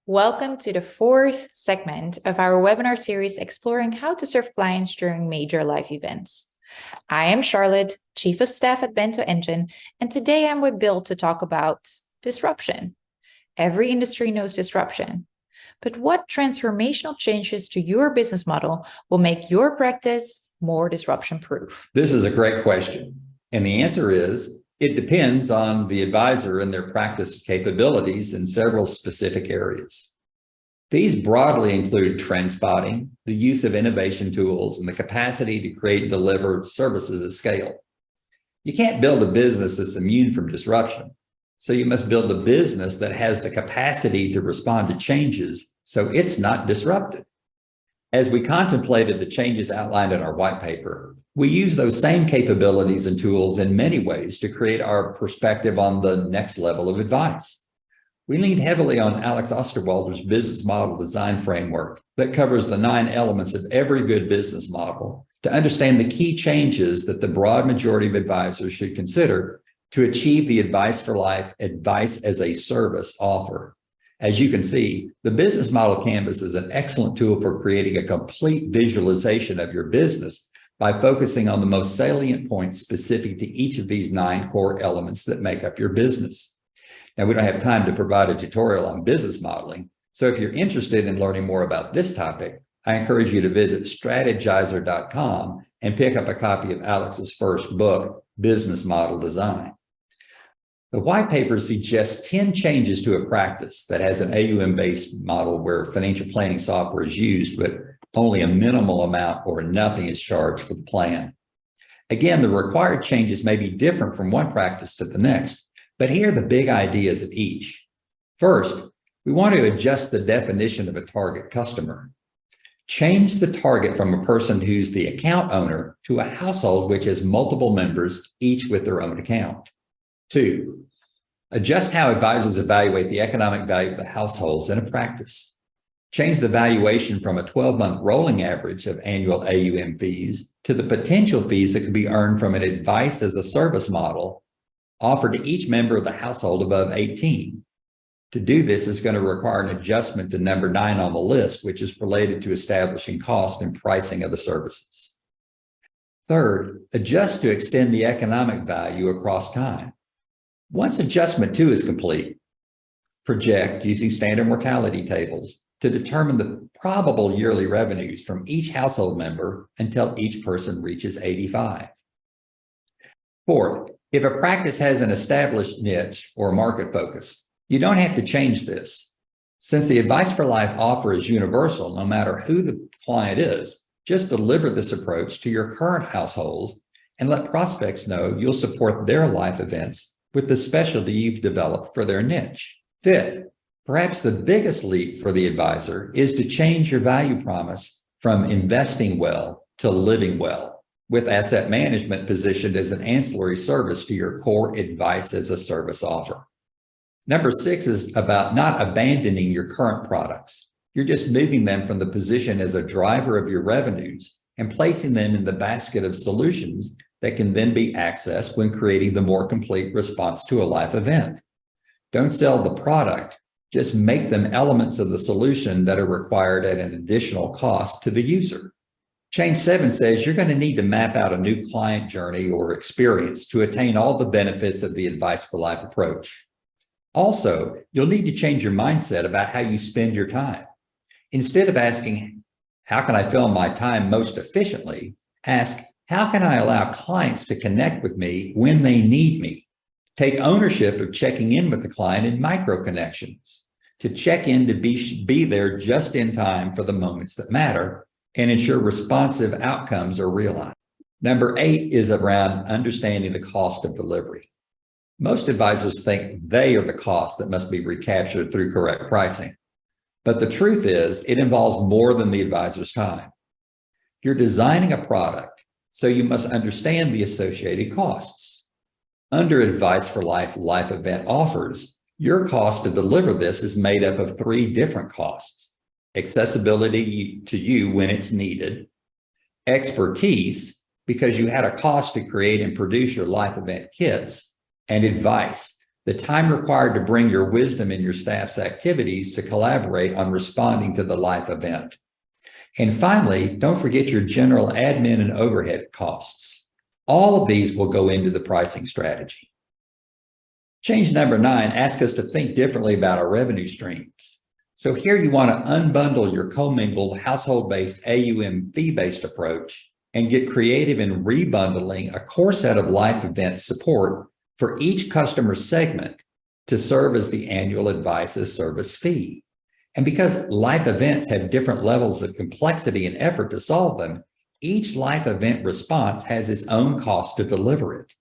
Welcome to the fourth segment of our webinar series exploring how to serve clients during major life events. I am Charlotte, Chief of Staff at Bento Engine, and today I'm with Bill to talk about disruption. Every industry knows disruption, but what transformational changes to your business model will make your practice more disruption-proof? This is a great question, and the answer is it depends on the advisor and their practice capabilities in several specific areas. These broadly include trend spotting, the use of innovation tools, and the capacity to create and deliver services at scale. You can't build a business that's immune from disruption, so you must build a business that has the capacity to respond to changes so it's not disrupted. As we contemplated the changes outlined in our white paper, we use those same capabilities and tools in many ways to create our perspective on the next level of advice. We leaned heavily on Alex Osterwalder's business model design framework that covers the 9 elements of every good business model to understand the key changes that the broad majority of advisors should consider to achieve the Advice4Life advice as a service offer. As you can see, the business model canvas is an excellent tool for creating a complete visualization of your business by focusing on the most salient points specific to each of these 9 core elements that make up your business. Now, we don't have time to provide a tutorial on business modeling, so if you're interested in learning more about this topic, I encourage you to visit strategizer.com and pick up a copy of Alex's first book, Business Model Design. The white paper suggests 10 changes to a practice that has an AUM-based model where financial planning software is used, but only a minimal amount or nothing is charged for the plan. Again, the required changes may be different from one practice to the next, but here are the big ideas of each. First, we want to adjust the definition of a target customer. Change the target from a person who's the account owner to a household which has multiple members, each with their own account. 2, adjust how advisors evaluate the economic value of the households in a practice. Change the valuation from a 12-month rolling average of annual AUM fees to the potential fees that could be earned from an advice as a service model offered to each member of the household above 18. To do this is going to require an adjustment to number 9 on the list, which is related to establishing cost and pricing of the services. Third, adjust to extend the economic value across time. Once adjustment 2 is complete, project using standard mortality tables to determine the probable yearly revenues from each household member until each person reaches 85. Fourth, if a practice has an established niche or market focus, you don't have to change this. Since the Advice4Life offer is universal, no matter who the client is, just deliver this approach to your current households and let prospects know you'll support their life events with the specialty you've developed for their niche. Fifth, perhaps the biggest leap for the advisor is to change your value promise from investing well to living well, with asset management positioned as an ancillary service to your core advice as a service offer. Number 6 is about not abandoning your current products. You're just moving them from the position as a driver of your revenues and placing them in the basket of solutions that can then be accessed when creating the more complete response to a life event. Don't sell the product, just make them elements of the solution that are required at an additional cost to the user. Change 7 says you're going to need to map out a new client journey or experience to attain all the benefits of the Advice4Life approach. Also, you'll need to change your mindset about how you spend your time. Instead of asking, how can I fill my time most efficiently? Ask, how can I allow clients to connect with me when they need me? Take ownership of checking in with the client in micro connections, to check in to be there just in time for the moments that matter and ensure responsive outcomes are realized. Number 8 is around understanding the cost of delivery. Most advisors think they are the cost that must be recaptured through correct pricing. But the truth is, it involves more than the advisor's time. You're designing a product, so you must understand the associated costs. Under Advice4Life life event offers, your cost to deliver this is made up of 3 different costs: accessibility to you when it's needed, expertise, because you had a cost to create and produce your life event kits, and advice, the time required to bring your wisdom in your staff's activities to collaborate on responding to the life event. And finally, don't forget your general admin and overhead costs. All of these will go into the pricing strategy. Change number 9, ask us to think differently about our revenue streams. So here you want to unbundle your commingled household-based AUM fee-based approach and get creative in rebundling a core set of life event support for each customer segment to serve as the annual advice as service fee. And because life events have different levels of complexity and effort to solve them, each life event response has its own cost to deliver it.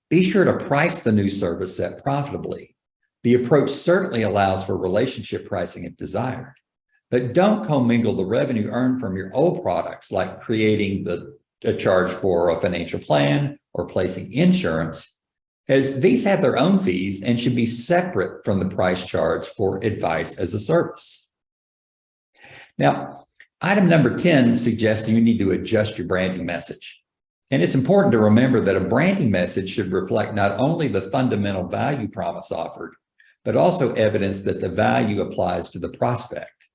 Be sure to price the new service set profitably. The approach certainly allows for relationship pricing if desired, but don't commingle the revenue earned from your old products, like creating a charge for a financial plan or placing insurance, as these have their own fees and should be separate from the price charge for advice as a service. Now, item number 10 suggests you need to adjust your branding message. And it's important to remember that a branding message should reflect not only the fundamental value promise offered, but also evidence that the value applies to the prospect.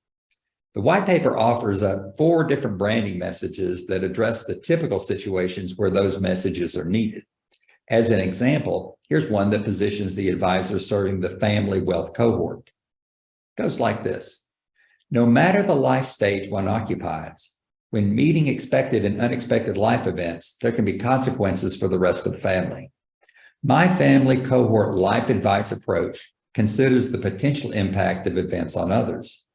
The white paper offers up 4 different branding messages that address the typical situations where those messages are needed. As an example, here's one that positions the advisor serving the family wealth cohort. It goes like this: no matter the life stage one occupies, when meeting expected and unexpected life events, there can be consequences for the rest of the family. My family cohort life advice approach considers the potential impact of events on others.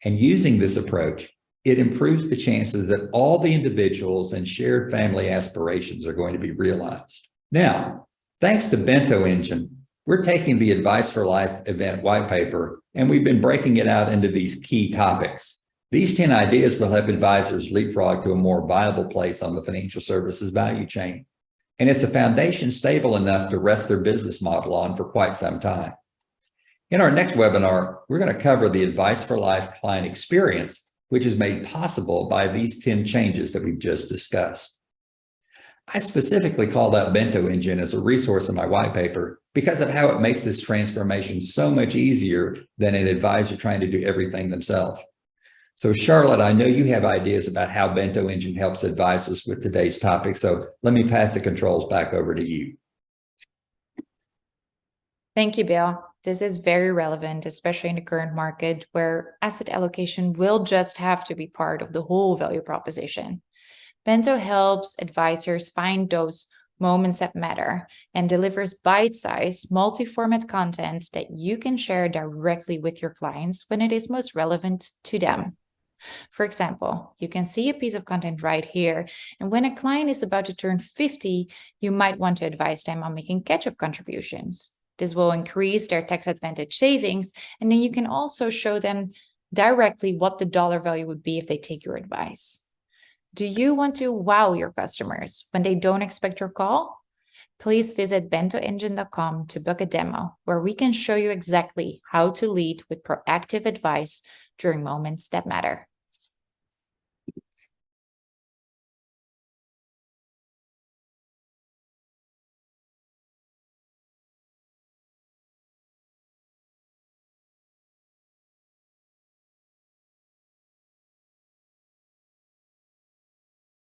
And using this approach, it improves the chances that all the individuals and shared family aspirations are going to be realized. Now, thanks to Bento Engine, we're taking the Advice4Life event white paper, and we've been breaking it out into these key topics. These 10 ideas will help advisors leapfrog to a more viable place on the financial services value chain. And it's a foundation stable enough to rest their business model on for quite some time. In our next webinar, we're going to cover the Advice4Life client experience, which is made possible by these 10 changes that we've just discussed. I specifically called out Bento Engine as a resource in my white paper because of how it makes this transformation so much easier than an advisor trying to do everything themselves. So Charlotte, I know you have ideas about how Bento Engine helps advisors with today's topic, so let me pass the controls back over to you. Thank you, Bill. This is very relevant, especially in the current market where asset allocation will just have to be part of the whole value proposition. Bento helps advisors find those moments that matter and delivers bite-sized, multi-format content that you can share directly with your clients when it is most relevant to them. For example, you can see a piece of content right here, and when a client is about to turn 50, you might want to advise them on making catch-up contributions. This will increase their tax advantage savings, and then you can also show them directly what the dollar value would be if they take your advice. Do you want to wow your customers when they don't expect your call? Please visit bentoengine.com to book a demo where we can show you exactly how to lead with proactive advice during moments that matter.